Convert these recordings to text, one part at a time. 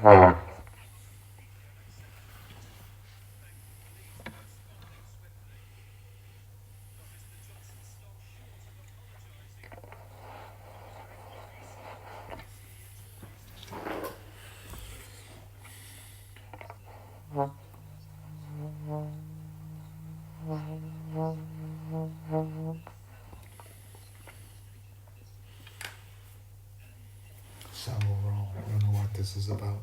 Shallow roll. I don't know what this is about.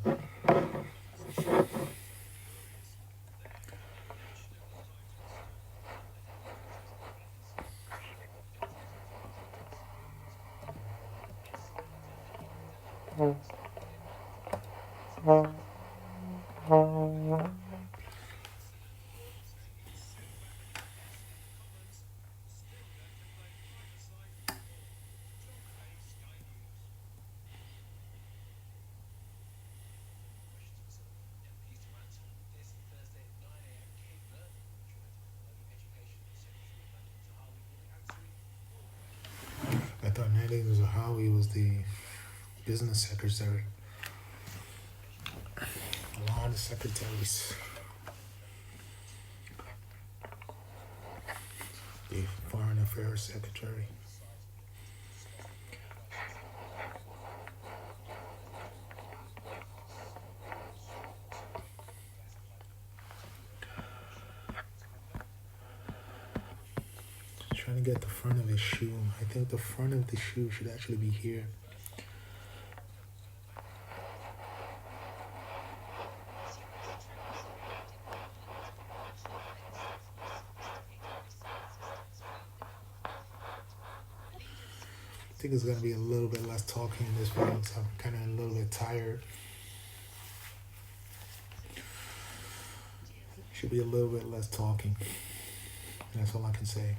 I thought Nelly was a Howie was the business secretary. A lot of secretaries. The foreign affairs secretary. Trying to get the front of his shoe. I think the front of the shoe should actually be here. I think it's gonna be a little bit less talking in this video because I'm kind of a little bit tired. Should be a little bit less talking. That's all I can say.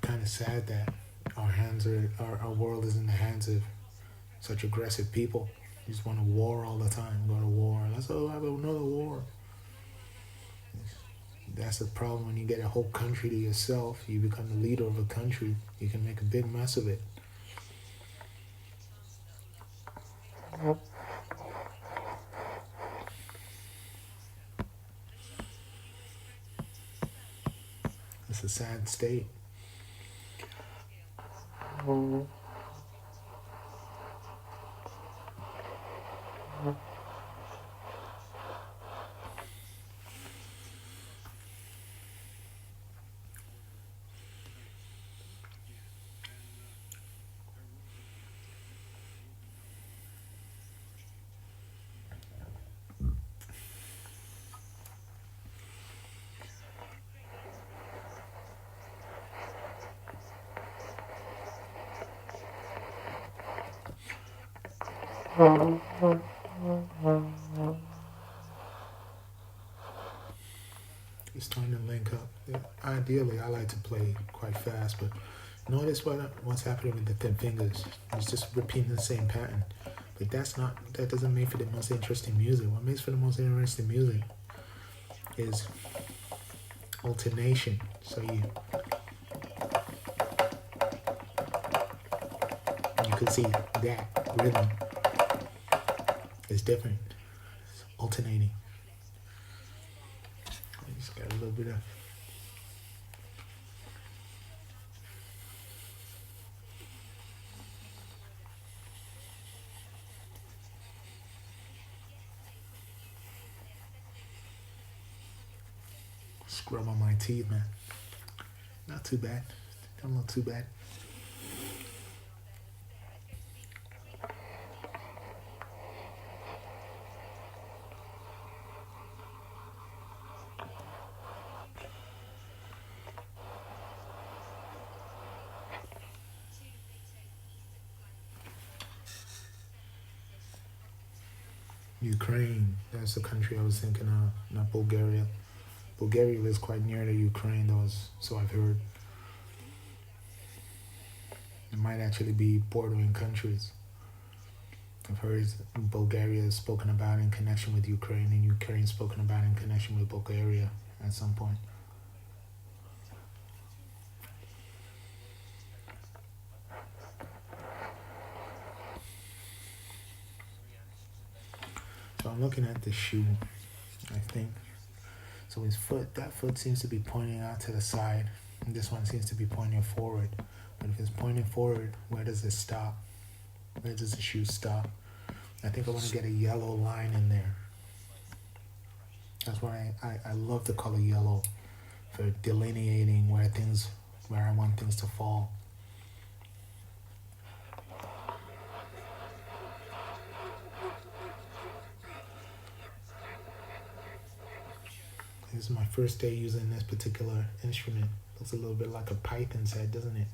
Kind of sad that our world is in the hands of such aggressive people. You just want to war all the time. Go to war. Let's go have another war. That's the problem when you get a whole country to yourself. You become the leader of a country. You can make a big mess of it. It's a sad state. It's starting to link up. Ideally, I like to play quite fast, but notice what's happening with the thin fingers. It's just repeating the same pattern. But that doesn't make for the most interesting music. What makes for the most interesting music is alternation. So you can see that rhythm is different. It's alternating. I just got a little bit of scrub on my teeth, man. Not too bad. Don't look too bad. Ukraine, that's the country I was thinking of, not Bulgaria. Bulgaria is quite near to Ukraine, though, so I've heard. It might actually be bordering countries. I've heard Bulgaria is spoken about in connection with Ukraine, and Ukraine spoken about in connection with Bulgaria at some point. So I'm looking at the shoe, I think. So his foot, that foot seems to be pointing out to the side, and this one seems to be pointing forward. But if it's pointing forward, where does it stop? Where does the shoe stop? I think I want to get a yellow line in there. That's why I love the color yellow for delineating where I want things to fall. This is my first day using this particular instrument. Looks a little bit like a python's head, doesn't it?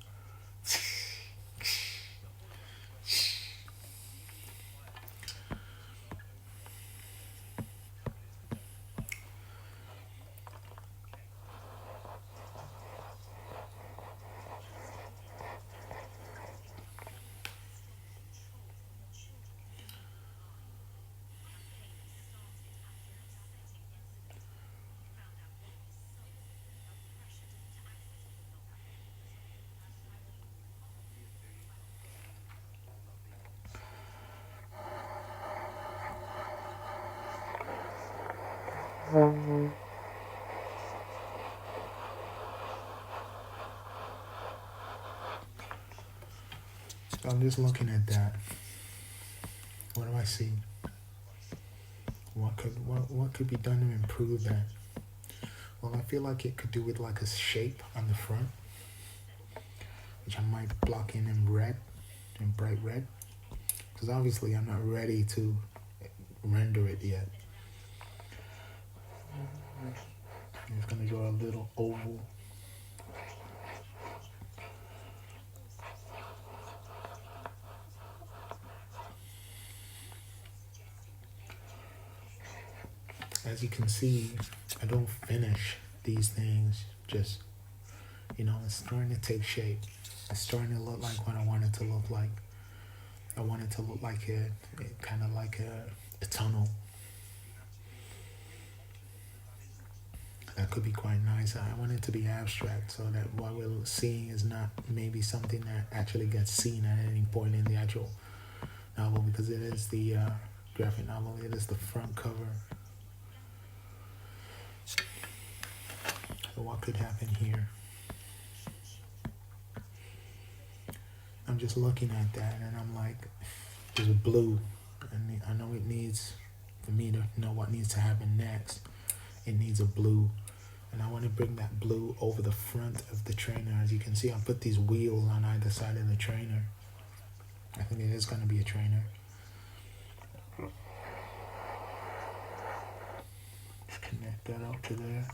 So I'm just looking at that. What do I see? What could be done to improve that? Well, I feel like it could do with like a shape on the front, which I might block in red, in bright red, because obviously I'm not ready to render it yet. I'm just gonna draw a little oval. As you can see, I don't finish these things, just, it's starting to take shape. It's starting to look like what I want it to look like. I want it to look like kind of like a tunnel. That could be quite nice. I want it to be abstract so that what we're seeing is not maybe something that actually gets seen at any point in the actual novel, because it is the graphic novel, it is the front cover. So what could happen here? I'm just looking at that and I'm like, there's a blue, and I know it needs, for me to know what needs to happen next, it needs a blue. And I want to bring that blue over the front of the trainer. As you can see, I put these wheels on either side of the trainer. I think it is going to be a trainer. Just connect that up to there.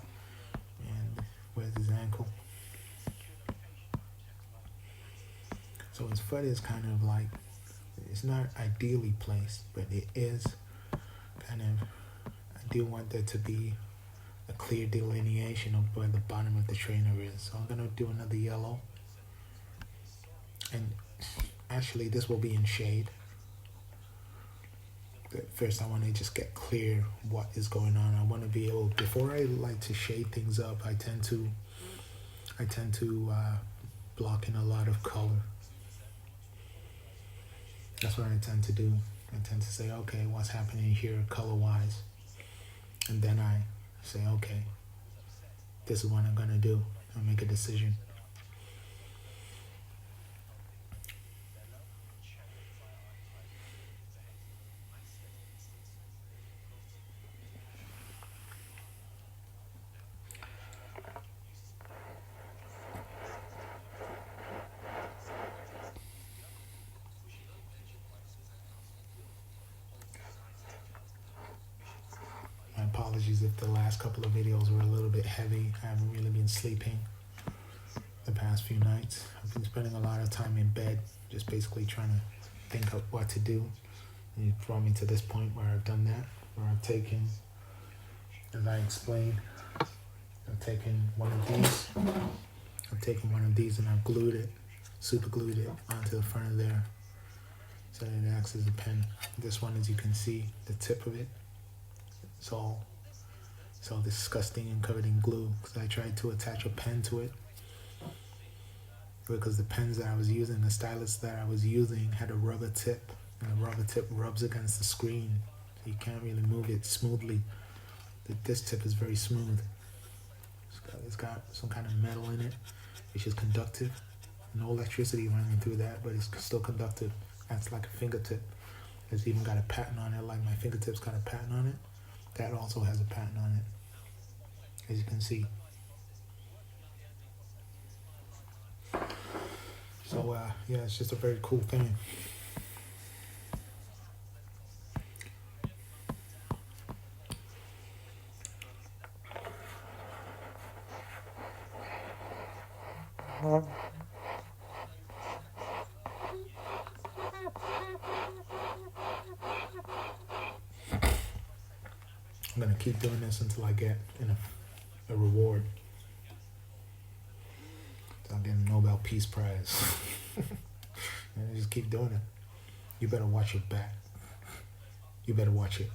And where's his ankle? So his foot is kind of like, it's not ideally placed, but it is kind of, I do want there to be a clear delineation of where the bottom of the trainer is. So I'm going to do another yellow. And actually this will be in shade. But first I want to just get clear what is going on. I want to be able, before I like to shade things up, I tend to block in a lot of color. That's what I tend to do. I tend to say, okay, what's happening here color-wise? And then I say, okay, this is what I'm going to do. I'll make a decision. My apologies if the last couple of videos were a little bit heavy. I haven't really been sleeping the past few nights. I've been spending a lot of time in bed, just basically trying to think of what to do. You brought me to this point where I've done that, where I've taken, as I explained, I've taken one of these. I've taken one of these and I've glued it, super glued it onto the front of there, so that it acts as a pen. This one, as you can see, the tip of it, it's all disgusting and covered in glue because I tried to attach a pen to it, because the pens that I was using, the stylus that I was using, had a rubber tip, and the rubber tip rubs against the screen, so you can't really move it smoothly. This tip is very smooth. It's got some kind of metal in it, which is conductive. No electricity running through that, but it's still conductive. Acts like a fingertip. It's even got a pattern on it, like my fingertips got a pattern on it. That also has a pattern on it, as you can see. So yeah, it's just a very cool thing. I'm gonna keep doing this until I get a reward. So I'll get a Nobel Peace Prize. And just keep doing it. You better watch your back. You better watch it.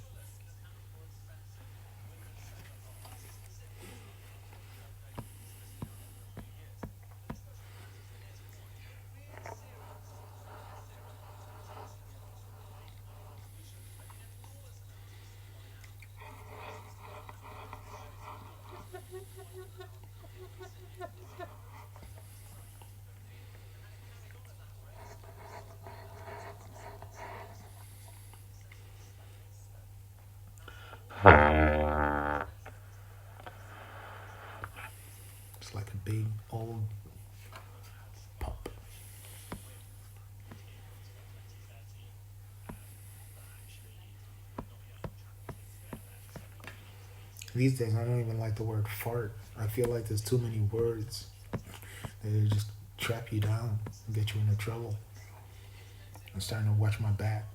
It's like a big old pup. These days, I don't even like the word fart. I feel like there's too many words. They just trap you down and get you into trouble. I'm starting to watch my back.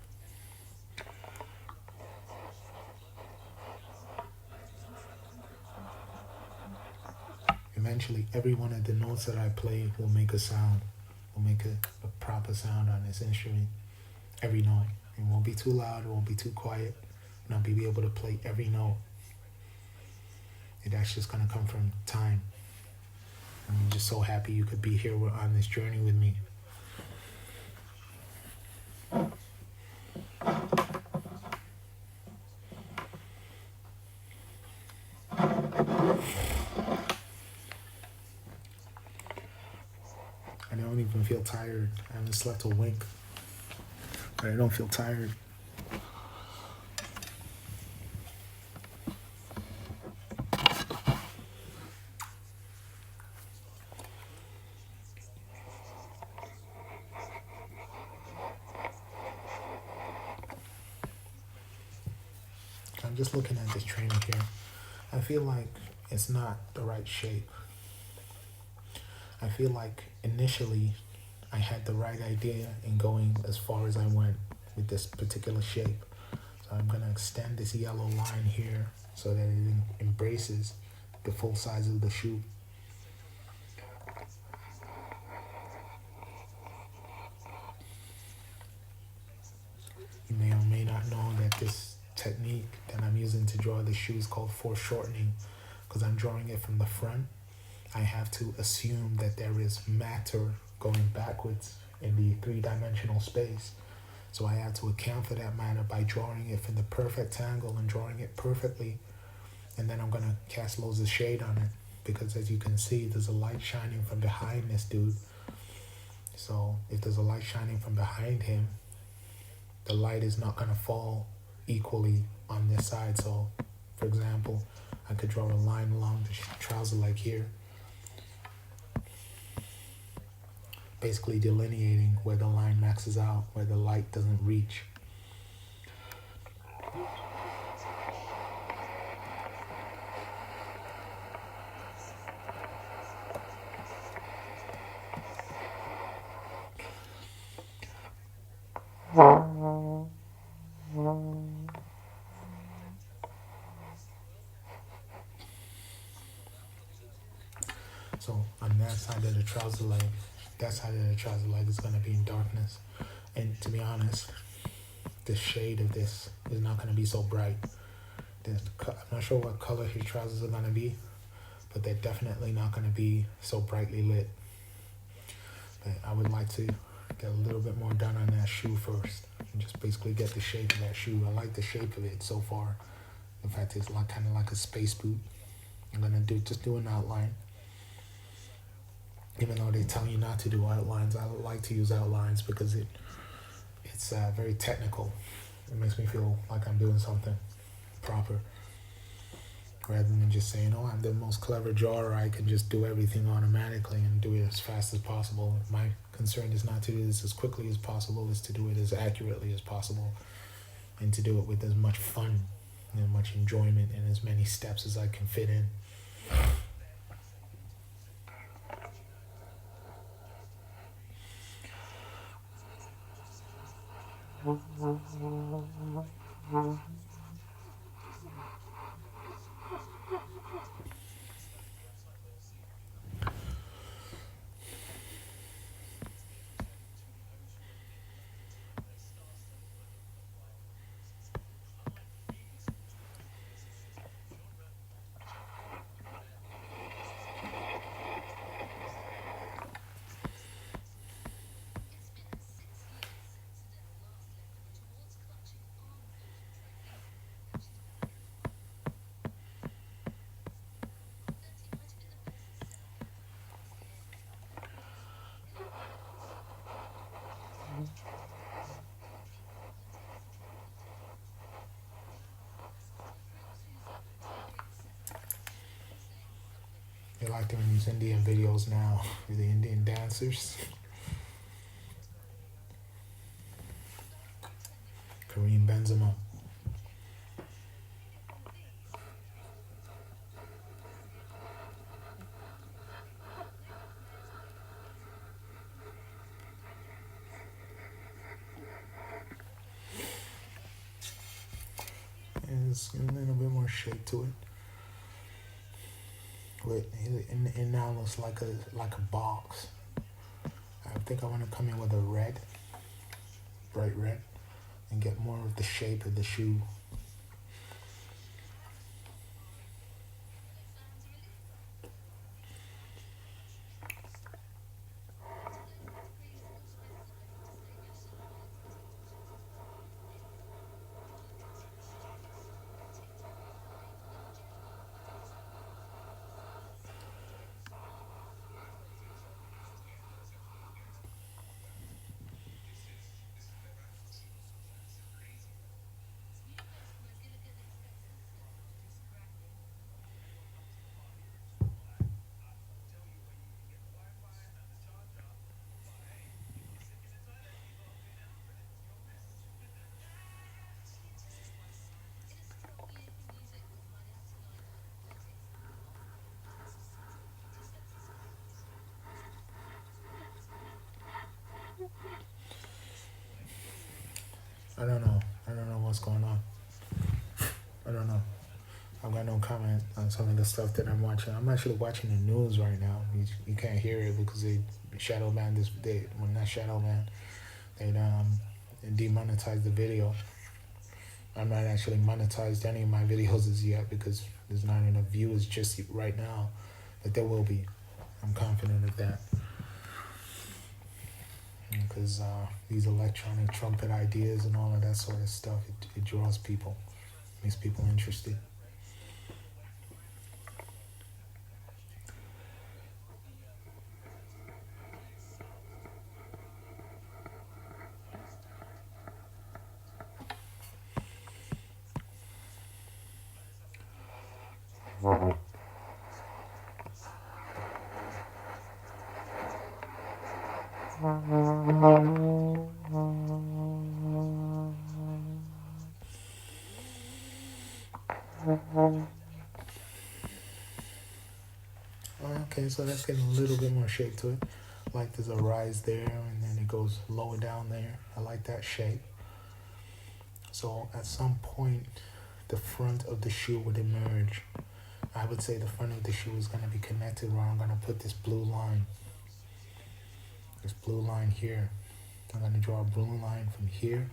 Eventually, every one of the notes that I play will make a sound, will make a proper sound on this instrument. Every note. It won't be too loud, it won't be too quiet, and I'll be able to play every note. That's just going to come from time. I'm just so happy you could be here on this journey with me. I don't even feel tired. I haven't slept a wink, but I don't feel tired. I'm just looking at this trainer here. I feel like it's not the right shape. I feel like initially I had the right idea in going as far as I went with this particular shape. So I'm going to extend this yellow line here so that it embraces the full size of the shoe. You may or may not know that this technique that I'm using to draw the shoe is called foreshortening, because I'm drawing it from the front. I have to assume that there is matter going backwards in the three-dimensional space. So I have to account for that matter by drawing it from the perfect angle and drawing it perfectly. And then I'm going to cast loads of shade on it, because as you can see, there's a light shining from behind this dude. So if there's a light shining from behind him, the light is not going to fall equally on this side. So, for example, I could draw a line along the trouser leg here, basically delineating where the line maxes out, where the light doesn't reach. trouser leg. That side of the trouser leg is going to be in darkness. And to be honest, the shade of this is not going to be so bright. I'm not sure what color his trousers are going to be, but they're definitely not going to be so brightly lit. But I would like to get a little bit more done on that shoe first, and just basically get the shape of that shoe. I like the shape of it so far. In fact, it's like kind of like a space boot. I'm gonna do an outline. Even though they tell you not to do outlines, I like to use outlines because it's very technical. It makes me feel like I'm doing something proper, rather than just saying, "Oh, I'm the most clever drawer. I can just do everything automatically and do it as fast as possible." My concern is not to do this as quickly as possible, is to do it as accurately as possible, and to do it with as much fun and as much enjoyment and as many steps as I can fit in. They like doing these Indian videos now with the Indian dancers. Kareem Benzema. And it's a little bit more shape to it. It now looks like a box. I think I want to come in with a red, bright red, and get more of the shape of the shoe. I don't know. I don't know what's going on. I don't know. I've got no comment on some of the stuff that I'm watching. I'm actually watching the news right now. You can't hear it because they shadow banned this. Not shadow banned. They demonetized the video. I'm not actually monetized any of my videos as yet because there's not enough viewers just right now, but there will be. I'm confident of that. Because these electronic trumpet ideas and all of that sort of stuff, it draws people, makes people interested. Okay, so that's getting a little bit more shape to it. Like there's a rise there and then it goes lower down there. I like that shape. So at some point, the front of the shoe would emerge. I would say the front of the shoe is going to be connected where I'm going to put this blue line. this blue line here. I'm going to draw a blue line from here.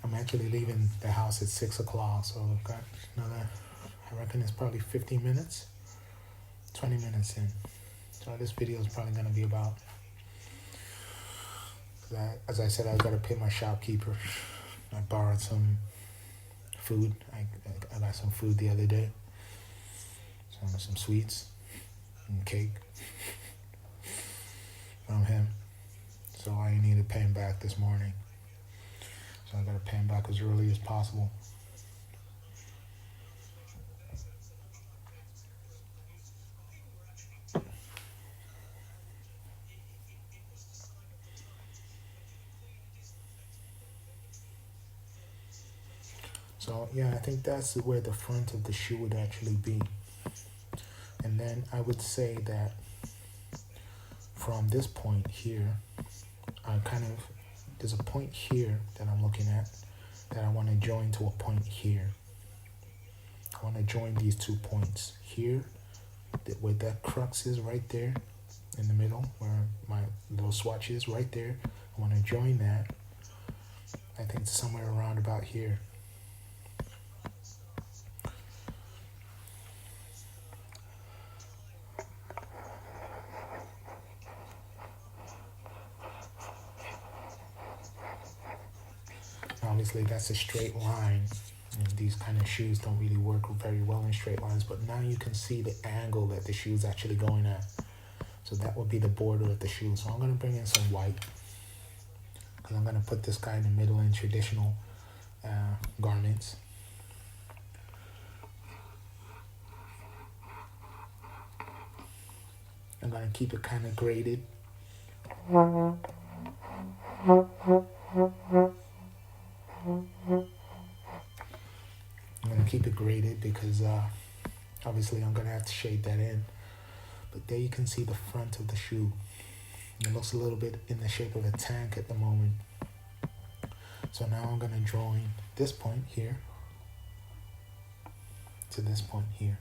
I'm actually leaving the house at 6 o'clock, so I've got another, I reckon it's probably 15 minutes, 20 minutes in. So this video is probably going to be about, as I said, I've got to pay my shopkeeper. I borrowed some food. I got some food the other day. Some sweets and cake from him. So I need to pay him back this morning. So I got to pay him back as early as possible. So yeah, I think that's where the front of the shoe would actually be. And then I would say that from this point here, there's a point here that I'm looking at that I want to join to a point here. I want to join these 2 points here, where that crux is right there in the middle, where my little swatch is right there. I want to join that. I think it's somewhere around about here. Obviously, that's a straight line. And these kind of shoes don't really work very well in straight lines, but now you can see the angle that the shoe is actually going at. So that would be the border of the shoe. So I'm going to bring in some white, because I'm going to put this guy in the middle in traditional garments. I'm going to keep it kind of graded. I'm going to keep it graded because obviously I'm going to have to shade that in. But there you can see the front of the shoe. It looks a little bit in the shape of a tank at the moment. So now I'm going to join this point here to this point here.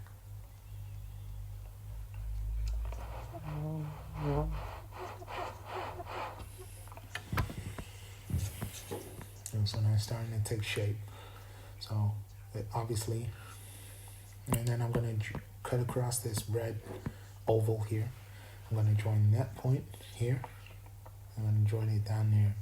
And so now it's starting to take shape. So obviously, and then I'm going to cut across this red oval here. I'm going to join that point here. I'm going to join it down there.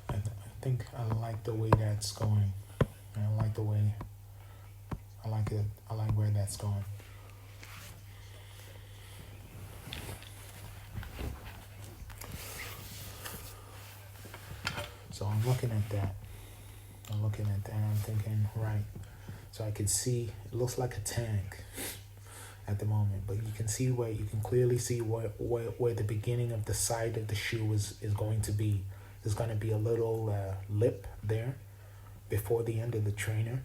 I think I like the way that's going. I like the way, I like it. I like where that's going. So I'm looking at that. I'm thinking, right. So I can see, it looks like a tank at the moment, but you can clearly see where the beginning of the side of the shoe is going to be. There's going to be a little lip there before the end of the trainer.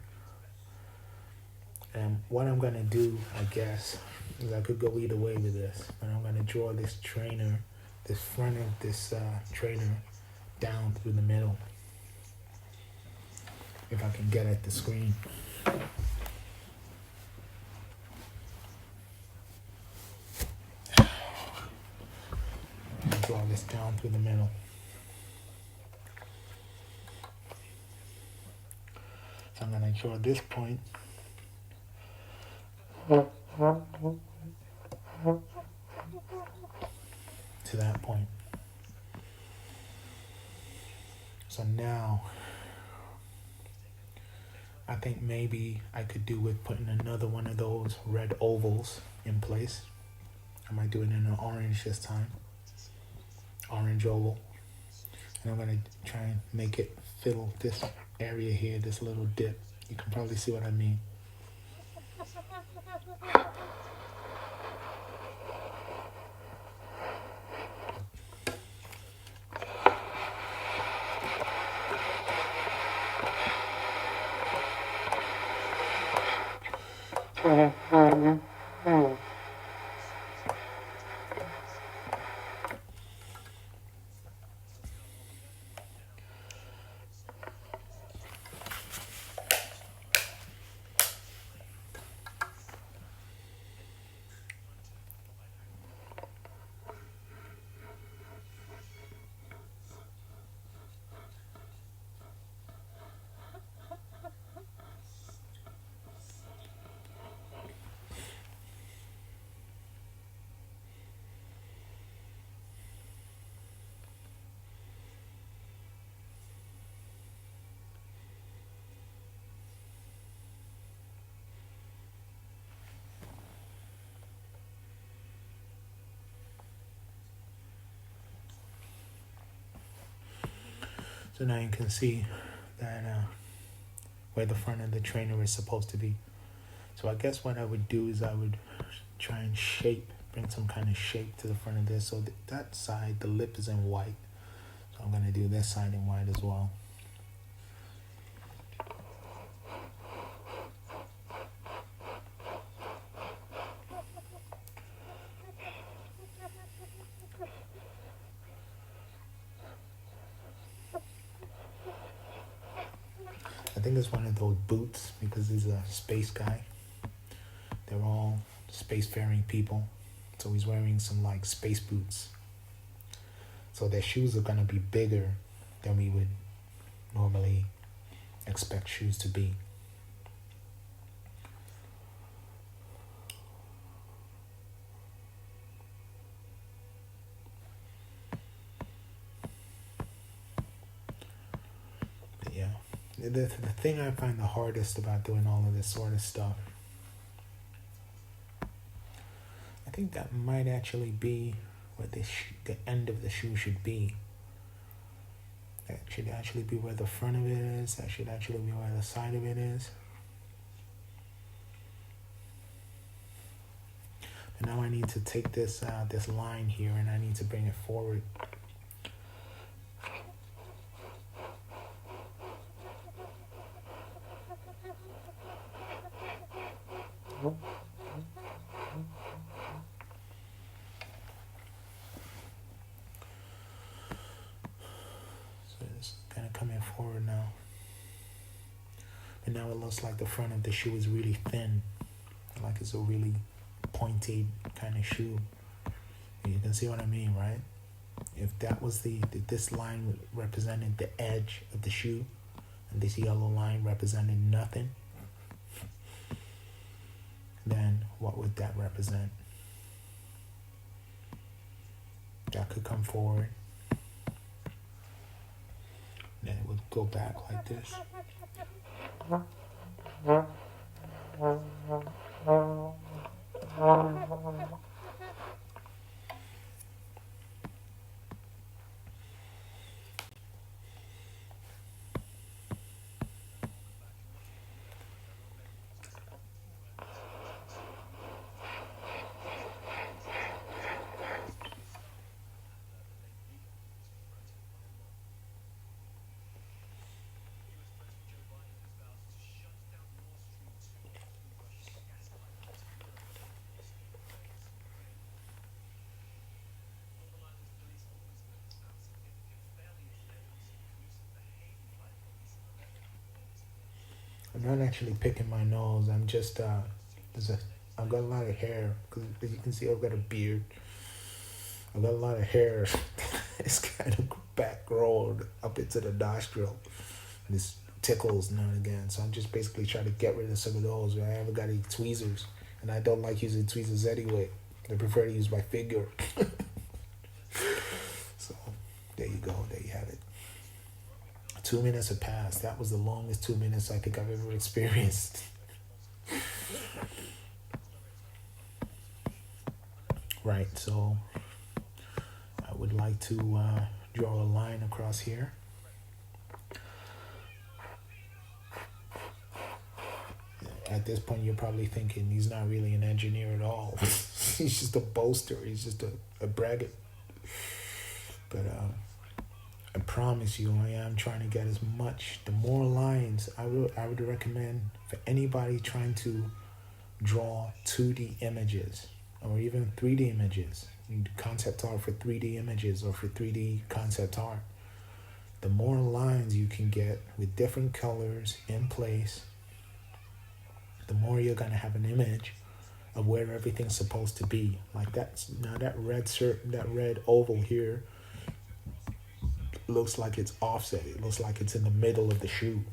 And what I'm going to do, I guess, is I could go either way with this. But I'm going to draw this trainer, this front of this trainer down through the middle. If I can get at the screen. Draw this down through the middle. So I'm going to draw this point. To that point. So now, I think maybe I could do with putting another one of those red ovals in place. I might do it in an orange this time. Orange oval. And I'm going to try and make it fill this area here, this little dip. You can probably see what I mean. So now you can see that where the front of the trainer is supposed to be. So I guess what I would do is I would try and bring some kind of shape to the front of this. So that side, the lip is in white. So I'm going to do this side in white as well. I think it's one of those boots because he's a space guy. They're all spacefaring people. So he's wearing some like space boots. So their shoes are going to be bigger than we would normally expect shoes to be. But yeah, the thing I find the hardest about doing all of this sort of stuff, I think that might actually be where the end of the shoe should be. That should actually be where the front of it is. That should actually be where the side of it is. And now I need to take this line here and I need to bring it forward. Coming forward now. And now it looks like the front of the shoe is really thin. Like it's a really pointed kind of shoe. And you can see what I mean, right? If that was this line represented the edge of the shoe, and this yellow line represented nothing, then what would that represent? That could come forward. Then it would go back like this. I'm not actually picking my nose. I'm just I've got a lot of hair because as you can see I've got a beard. I've got a lot of hair. It's kind of back grown up into the nostril. And this tickles now and again. So I'm just basically trying to get rid of some of those. I haven't got any tweezers, and I don't like using tweezers anyway. I prefer to use my finger. So there you go. There you have it. 2 minutes have passed. That was the longest 2 minutes I think I've ever experienced. Right, so I would like to draw a line across here. At this point, you're probably thinking he's not really an engineer at all. He's just a boaster. He's just a braggart. But I promise you, I am trying to get as much. The more lines, I would recommend for anybody trying to draw 2D images or even 3D images, concept art for 3D images or for 3D concept art, the more lines you can get with different colors in place, the more you're going to have an image of where everything's supposed to be. Like that, now that red oval here looks like it's offset. It looks like it's in the middle of the shoe.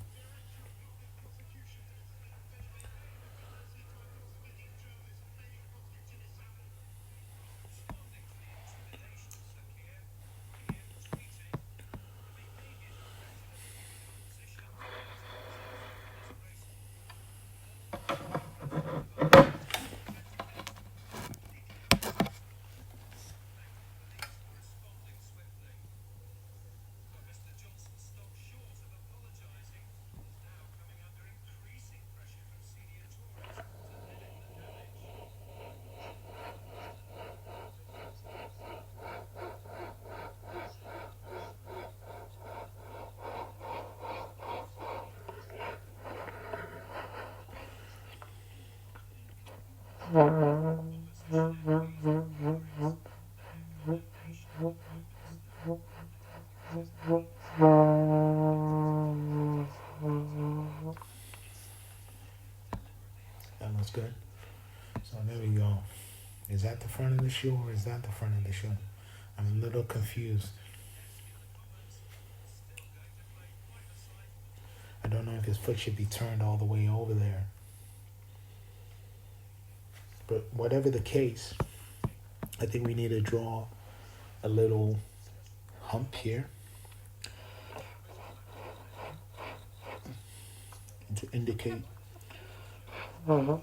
That looks good. So there we go. Is that the front of the shoe or is that the front of the shoe? I'm a little confused. I don't know if his foot should be turned all the way over there. But whatever the case, I think we need to draw a little hump here to indicate that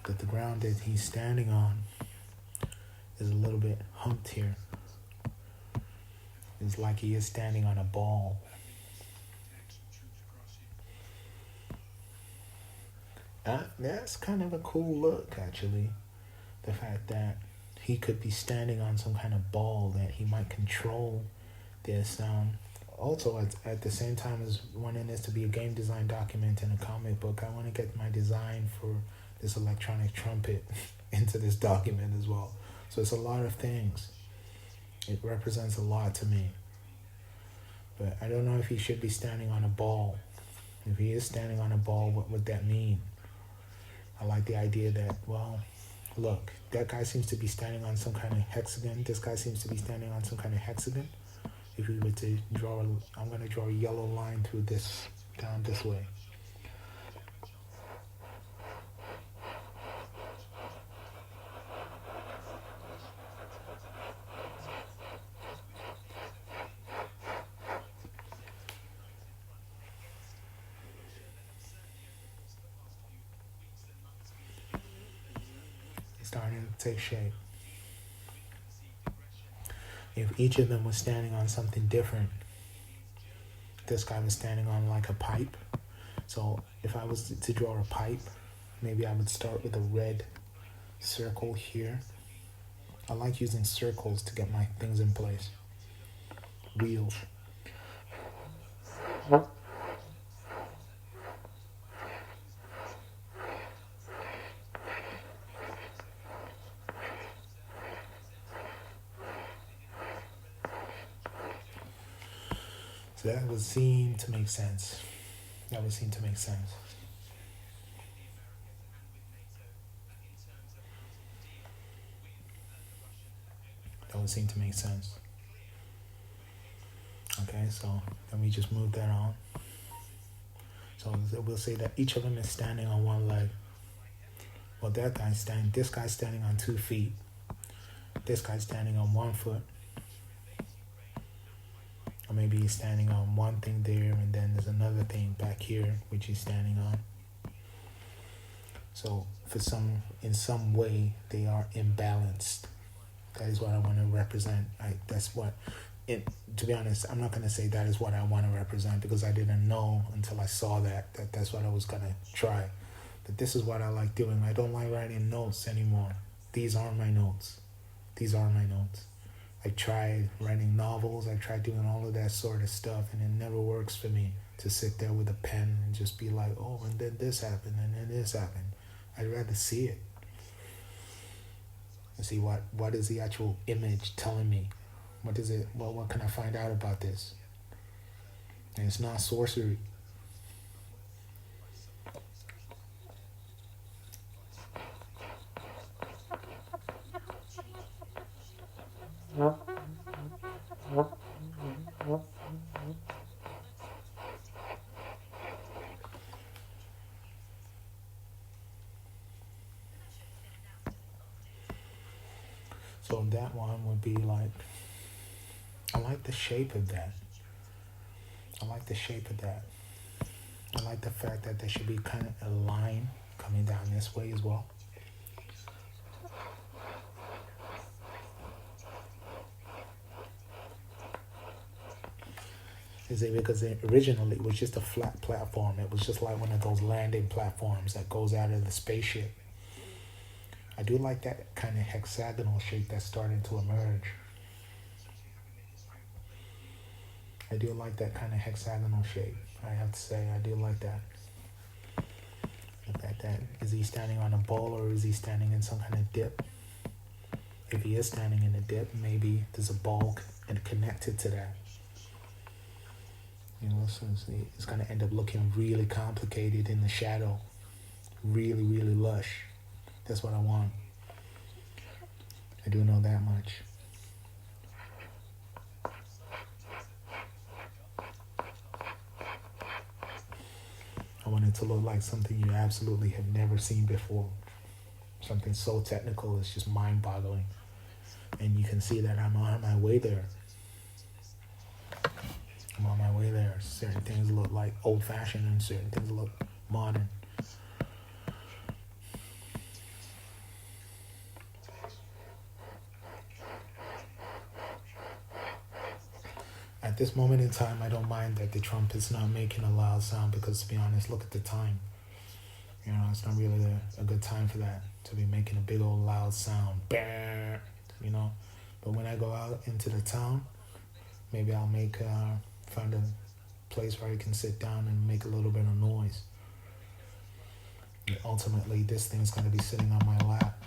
the ground that he's standing on is a little bit humped here. It's like he is standing on a ball. That's kind of a cool look, actually. The fact that he could be standing on some kind of ball that he might control this. Also, at the same time as wanting this to be a game design document in a comic book, I want to get my design for this electronic trumpet into this document as well. So it's a lot of things. It represents a lot to me. But I don't know if he should be standing on a ball. If he is standing on a ball, what would that mean? I like the idea that, well, look, that guy seems to be standing on some kind of hexagon. This guy seems to be standing on some kind of hexagon. If we were to draw, I'm going to draw a yellow line through this, down this way. Starting to take shape. If each of them was standing on something different, this guy was standing on like a pipe. So if I was to draw a pipe, maybe I would start with a red circle here. I like using circles to get my things in place. Wheels. So that would seem to make sense. That would seem to make sense. That would seem to make sense. Okay, so let me just move that on. So we'll say that each of them is standing on one leg. Well, this guy's standing on 2 feet. This guy's standing on 1 foot. Or maybe he's standing on one thing there, and then there's another thing back here which he's standing on. So in some way, they are imbalanced. That is what I want to represent. To be honest, I'm not going to say that is what I want to represent because I didn't know until I saw that's what I was going to try. But this is what I like doing. I don't like writing notes anymore. These are my notes. These are my notes. I tried writing novels, I tried doing all of that sort of stuff, and it never works for me to sit there with a pen and just be like, oh, and then this happened, and then this happened. I'd rather see it and see what is the actual image telling me. What is it? Well, what can I find out about this? And it's not sorcery. So that one would be like, I like the shape of that. I like the shape of that. I like the fact that there should be kind of a line coming down this way as well. Is it because originally it was just a flat platform? It was just like one of those landing platforms that goes out of the spaceship. I do like that kind of hexagonal shape that's starting to emerge. I do like that kind of hexagonal shape. I have to say, I do like that. Look at that. Is he standing on a bowl or is he standing in some kind of dip? If he is standing in a dip, maybe there's a bowl connected to that. You know, so it's going to end up looking really complicated in the shadow. Really, really lush. That's what I want. I do know that much. I want it to look like something you absolutely have never seen before. Something so technical, it's just mind-boggling. And you can see that I'm on my way there. I'm on my way there. Certain things look like old-fashioned and certain things look modern. At this moment in time, I don't mind that the trumpet is not making a loud sound because, to be honest, look at the time. You know, it's not really a good time for that, to be making a big old loud sound. Bah! You know, but when I go out into the town, maybe I'll find a place where I can sit down and make a little bit of noise. And ultimately, this thing's going to be sitting on my lap.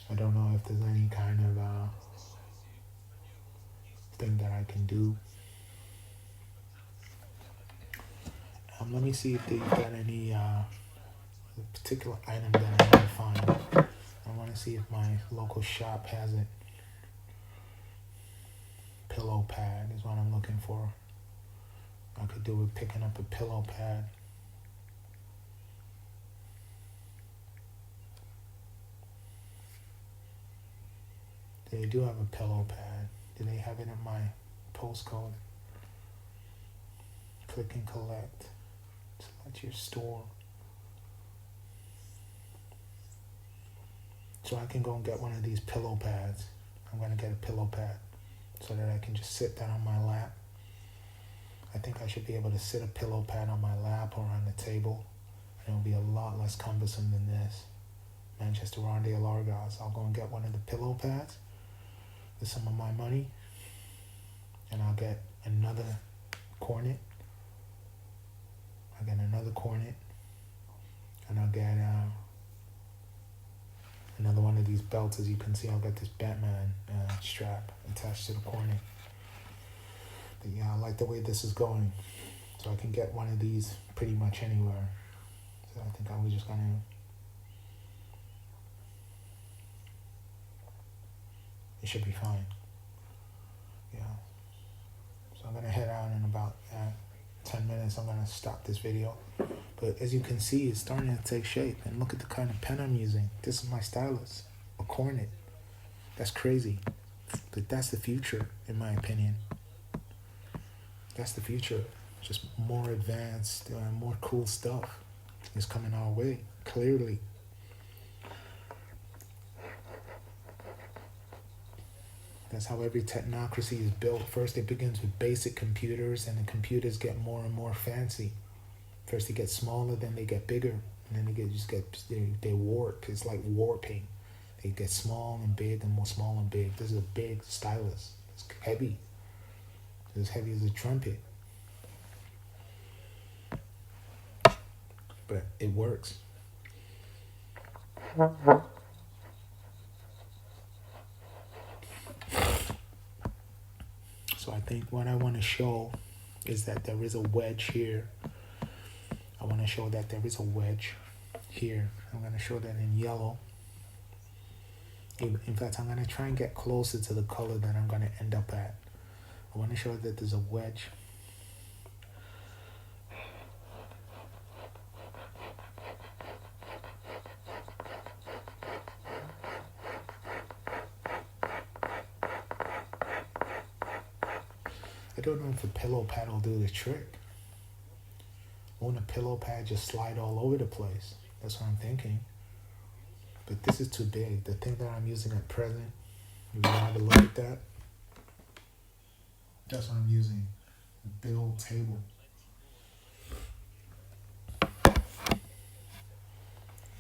I don't know if there's any kind of thing that I can do. Let me see if they've got any particular item that I might find. I want to see if my local shop has it. Pillow pad is what I'm looking for. I could do with picking up a pillow pad. They do have a pillow pad. Do they have it in my postcode? Click and collect. Select your store. So I can go and get one of these pillow pads. I'm going to get a pillow pad so that I can just sit down on my lap. I think I should be able to sit a pillow pad on my lap or on the table. And it'll be a lot less cumbersome than this. Manchester Ronde Largos. I'll go and get one of the pillow pads with some of my money. And I'll get another cornet. I'll get another cornet. And I'll get another one of these belts. As you can see, I'll get this Batman strap attached to the cornet. But yeah, I like the way this is going. So I can get one of these pretty much anywhere. So I think I was just gonna it should be fine. Yeah. So I'm gonna head out in about 10 minutes. I'm gonna stop this video. But as you can see, it's starting to take shape. And look at the kind of pen I'm using. This is my stylus, a cornet. That's crazy. But that's the future, in my opinion. That's the future. Just more advanced, more cool stuff is coming our way, clearly. That's how every technocracy is built. First, it begins with basic computers, and the computers get more and more fancy. First, they get smaller, then they get bigger. and then they warp. It's like warping. They get small and big and more small and big. This is a big stylus. It's heavy. It's as heavy as a trumpet. But it works. So I think what I want to show is that there is a wedge here. I want to show that there is a wedge here. I'm going to show that in yellow. In fact, I'm going to try and get closer to the color that I'm going to end up at. I want to show that there's a wedge. I don't know if a pillow pad will do the trick. Won't a pillow pad just slide all over the place? That's what I'm thinking. But this is too big. The thing that I'm using at present, you have a look at that. That's what I'm using. A big old table.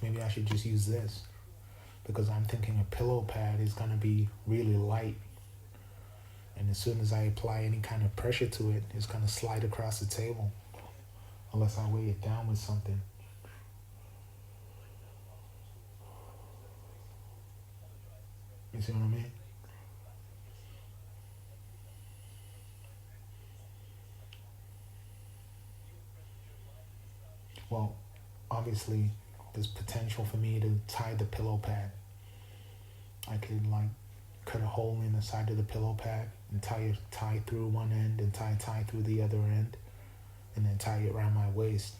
Maybe I should just use this, because I'm thinking a pillow pad is going to be really light. And as soon as I apply any kind of pressure to it, it's going to slide across the table. Unless I weigh it down with something. You see what I mean? Well, obviously, there's potential for me to tie the pillow pad. I could cut a hole in the side of the pillow pad and tie through one end and tie through the other end, and then tie it around my waist.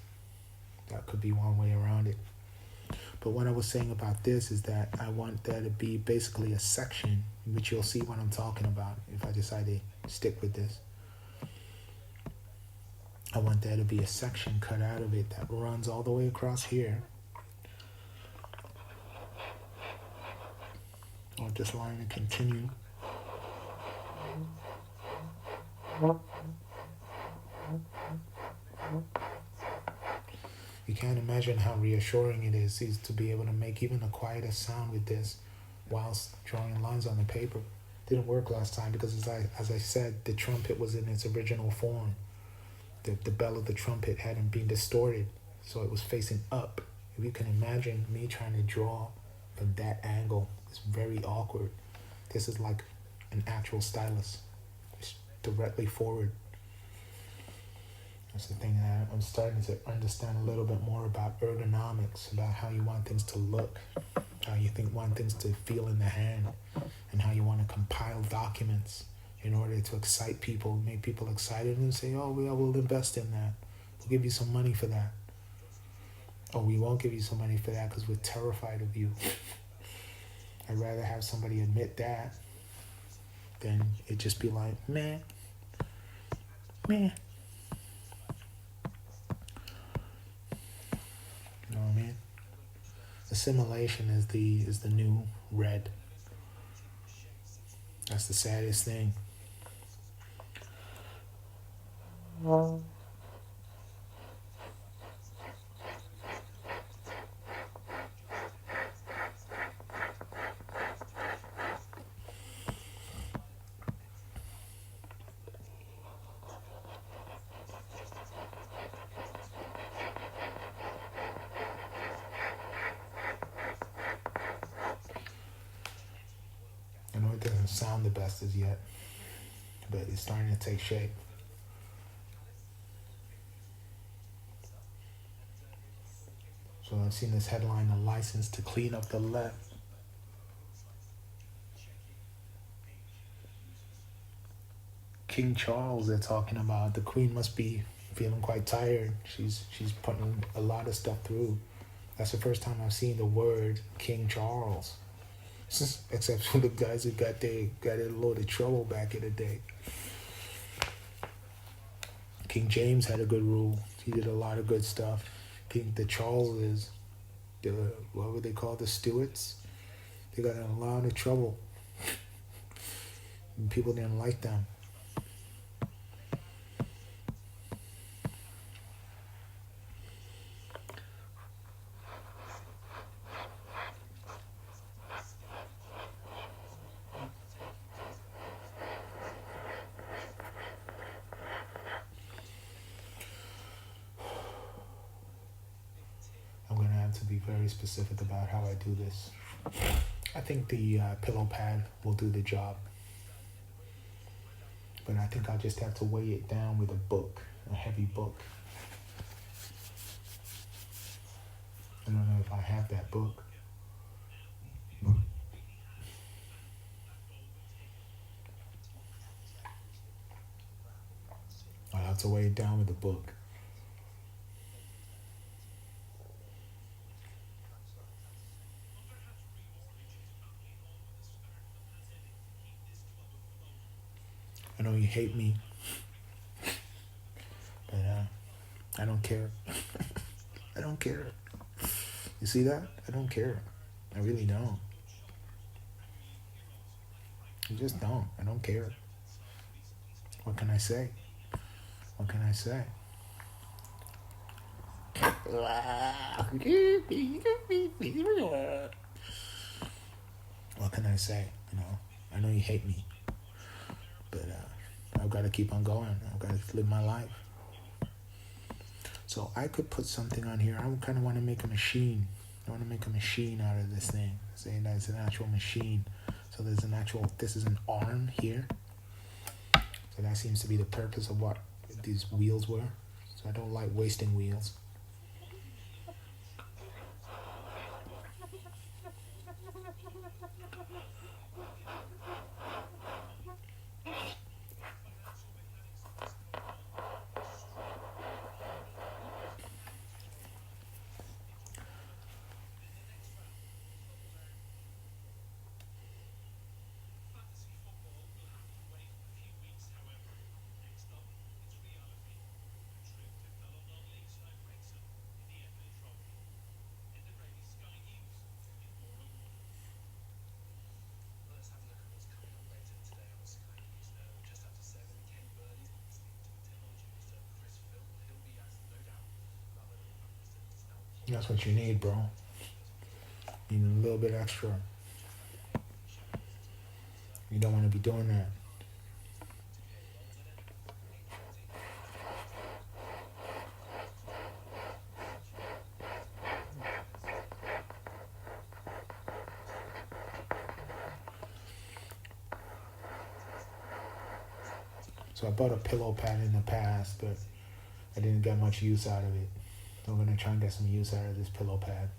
That could be one way around it. But what I was saying about this is that I want there to be basically a section, which you'll see what I'm talking about if I decide to stick with this. I want there to be a section cut out of it that runs all the way across here. I want this line to continue. You can't imagine how reassuring it is to be able to make even the quietest sound with this whilst drawing lines on the paper. Didn't work last time because as I said, the trumpet was in its original form. The bell of the trumpet hadn't been distorted, so it was facing up. If you can imagine me trying to draw from that angle, it's very awkward. This is like an actual stylus. It's directly forward. That's the thing that I'm starting to understand a little bit more about ergonomics, about how you want things to look, how you want things to feel in the hand, and how you want to compile documents in order to excite people, make people excited and say, oh, we'll invest in that. We'll give you some money for that. Or we won't give you some money for that because we're terrified of you. I'd rather have somebody admit that than it just be like, meh. You know what I mean? Assimilation is the new red. That's the saddest thing. I know it doesn't sound the best as yet, but it's starting to take shape. So I've seen this headline, a license to clean up the left. King Charles, they're talking about. The Queen must be feeling quite tired. She's putting a lot of stuff through. That's the first time I've seen the word King Charles. Except for the guys who got in a load of trouble back in the day. King James had a good rule. He did a lot of good stuff. The Charleses, what would they call the Stuarts? They got in a lot of trouble. And people didn't like them. have to be very specific about how I do this. I think the pillow pad will do the job. But I think I'll just have to weigh it down with a book, a heavy book. I don't know if I have that book. I'll have to weigh it down with a book. I know you hate me, but I don't care. I don't care. You see that? I don't care. I really don't. I just don't. I don't care. What can I say? What can I say? What can I say? I know you hate me, but I've got to keep on going. I've got to live my life. So I could put something on here. I kind of want to make a machine. I want to make a machine out of this thing. Saying that it's an actual machine. So there's an actual, this is an arm here. So that seems to be the purpose of what these wheels were. So I don't like wasting wheels. That's what you need, bro. You need a little bit extra. You don't want to be doing that. So I bought a pillow pad in the past, but I didn't get much use out of it. So I'm going to try and get some use out of this pillow pad.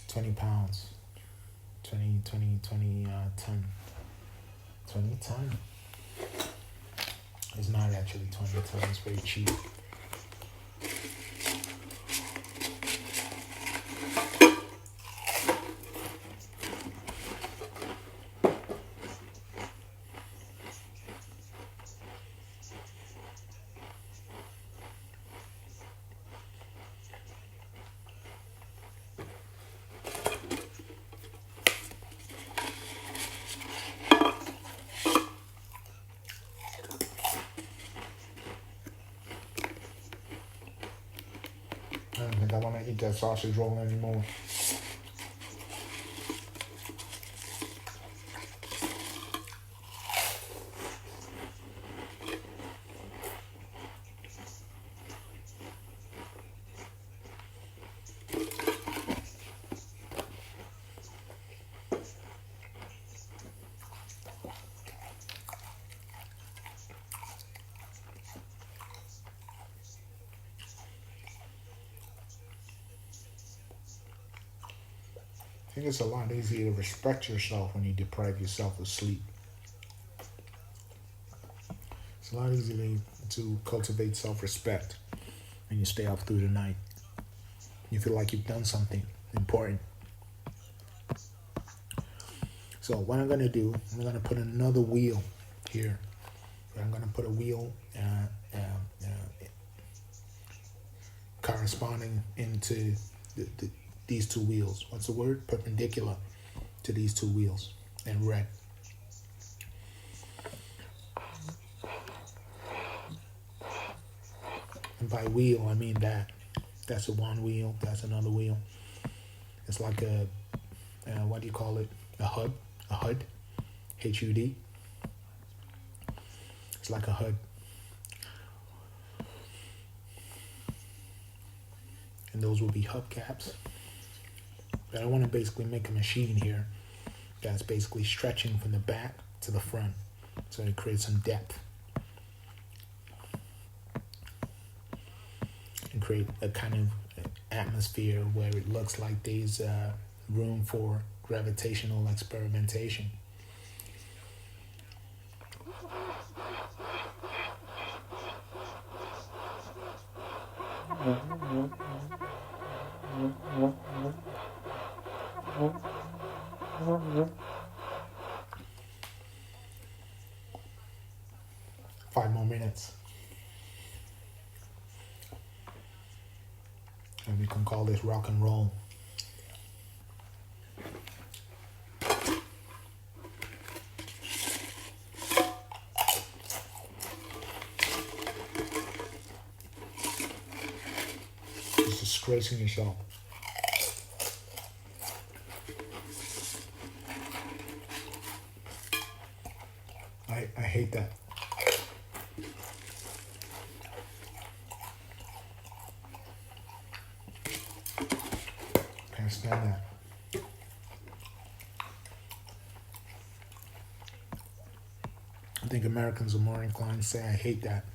20 pounds. 20 ton. 20 ton. It's not actually 20 ton. It's very cheap. I don't think I want to eat that sausage roll anymore. I think it's a lot easier to respect yourself when you deprive yourself of sleep. It's a lot easier to cultivate self-respect when you stay up through the night. You feel like you've done something important. So what I'm going to do, I'm going to put another wheel here. I'm going to put a wheel corresponding into these two wheels. What's the word? Perpendicular to these two wheels in red. And by wheel, I mean that. That's a one wheel. That's another wheel. It's like a, what do you call it? A HUD. A HUD. HUD. It's like a HUD. and those will be hubcaps. But I want to basically make a machine here that's basically stretching from the back to the front, so it creates some depth and create a kind of atmosphere where it looks like there's room for gravitational experimentation. Five more minutes. And we can call this rock and roll. Just disgracing yourself. I hate that. Can't stand that. I think Americans are more inclined to say I hate that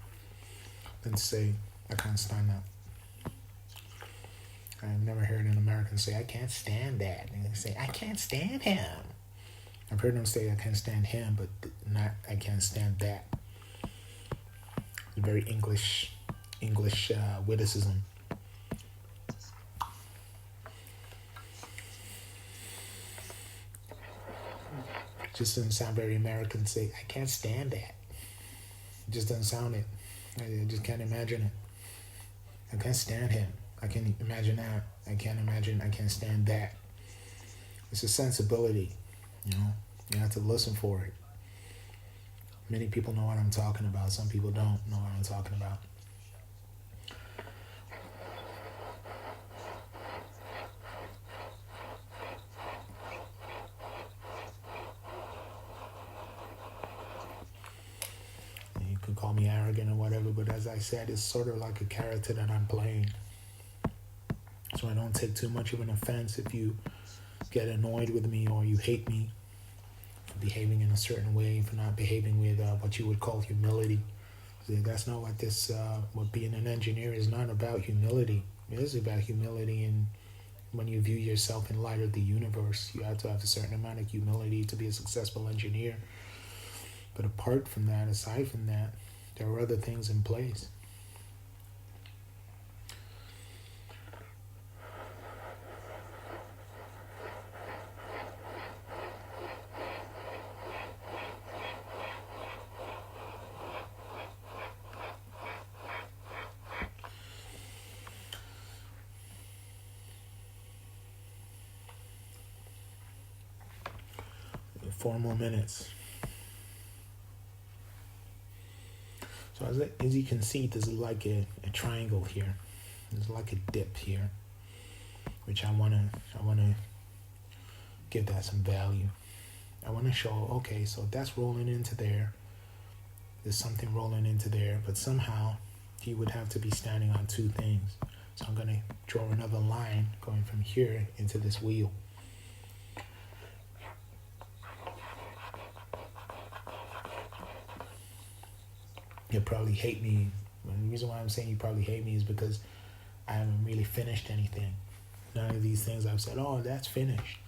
than to say I can't stand that. I've never heard an American say I can't stand that. And they say I can't stand him. I've heard them say I can't stand him, but not I can't stand that. It's a very English witticism. Just doesn't sound very American to say, I can't stand that. It just doesn't sound it. I just can't imagine it. I can't stand him. I can't imagine that. I can't stand that. It's a sensibility, you know. You have to listen for it. Many people know what I'm talking about. Some people don't know what I'm talking about. You could call me arrogant or whatever, but as I said, it's sort of like a character that I'm playing. So I don't take too much of an offense if you get annoyed with me or you hate me for behaving in a certain way, for not behaving with what you would call humility. So that's not what what being an engineer is not about humility. It is about humility, and when you view yourself in light of the universe, you have to have a certain amount of humility to be a successful engineer. But apart from that, aside from that, there are other things in place. Four more minutes. So as you can see, there's like a triangle here. There's like a dip here, which I wanna give that some value. I wanna show, okay, so that's rolling into there. There's something rolling into there, but somehow he would have to be standing on two things. So I'm gonna draw another line going from here into this wheel. You'll probably hate me. And the reason why I'm saying you probably hate me is because I haven't really finished anything. None of these things I've said, oh, that's finished.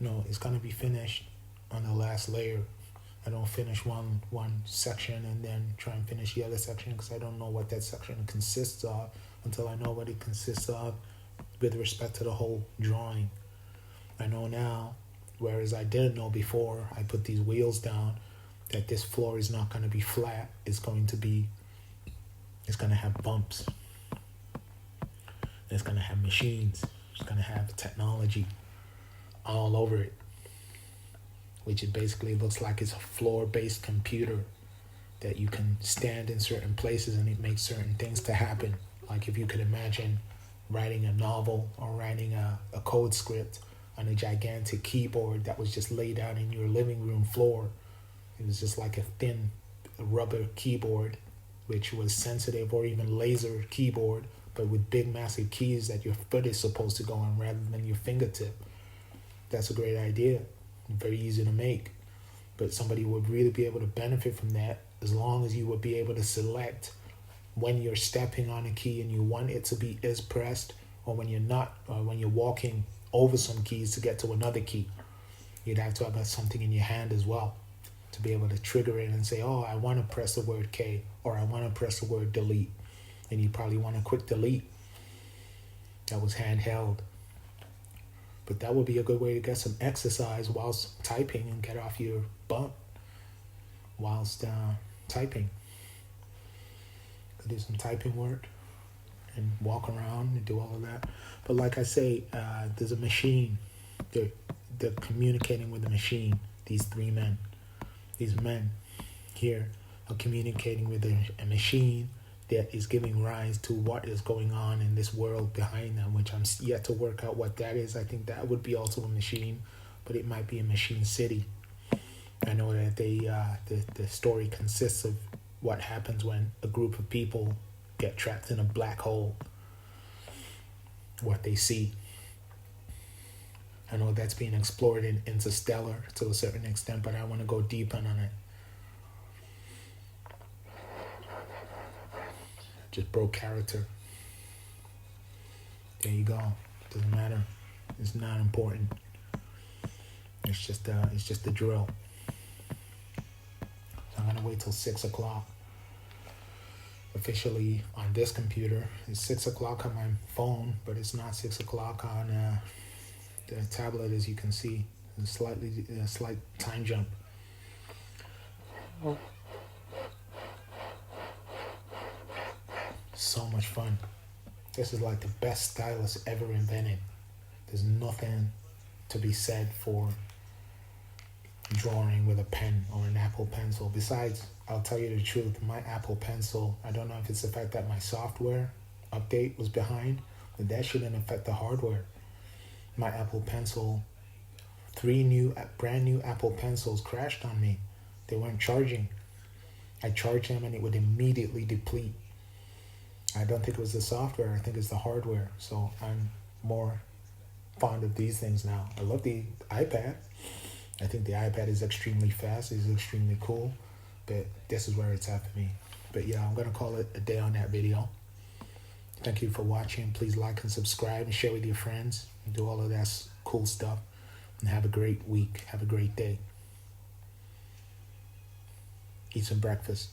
No, it's going to be finished on the last layer. I don't finish one section and then try and finish the other section because I don't know what that section consists of until I know what it consists of with respect to the whole drawing. I know now, whereas I didn't know before I put these wheels down, that this floor is not going to be flat. It's going to have bumps. It's going to have machines. It's going to have technology all over it, which it basically looks like it's a floor-based computer that you can stand in certain places and it makes certain things to happen. Like if you could imagine writing a novel or writing a code script on a gigantic keyboard that was just laid out in your living room floor. It was just like a thin rubber keyboard, which was sensitive, or even laser keyboard, but with big massive keys that your foot is supposed to go on rather than your fingertip. That's a great idea. Very easy to make. But somebody would really be able to benefit from that as long as you would be able to select when you're stepping on a key and you want it to be is pressed, or when you're not, or when you're walking over some keys to get to another key. You'd have to have something in your hand as well to be able to trigger it and say, oh, I want to press the word K, or I want to press the word delete. And you probably want a quick delete that was handheld. But that would be a good way to get some exercise whilst typing and get off your butt whilst typing. Could do some typing work and walk around and do all of that. But like I say, there's a machine. They're communicating with the machine. These men here are communicating with a machine that is giving rise to what is going on in this world behind them, which I'm yet to work out what that is. I think that would be also a machine, but it might be a machine city. I know that the story consists of what happens when a group of people get trapped in a black hole, what they see. I know that's being explored in Interstellar to a certain extent, but I want to go deeper on it. Just broke character. There you go. Doesn't matter. It's not important. It's just a drill. So I'm gonna wait till 6 o'clock. Officially on this computer, it's 6 o'clock on my phone, but it's not 6 o'clock on the tablet, as you can see. There's a slight time jump. So much fun. This is like the best stylus ever invented. There's nothing to be said for drawing with a pen or an Apple Pencil. Besides, I'll tell you the truth, my Apple Pencil, I don't know if it's the fact that my software update was behind, but that shouldn't affect the hardware. My Apple Pencil, 3 brand new Apple Pencils crashed on me. They weren't charging. I charged them and it would immediately deplete. I don't think it was the software. I think it's the hardware. So I'm more fond of these things now. I love the iPad. I think the iPad is extremely fast. It's extremely cool. But this is where it's at for me. But yeah, I'm going to call it a day on that video. Thank you for watching. Please like and subscribe and share with your friends. And do all of that cool stuff. And have a great week. Have a great day. Eat some breakfast.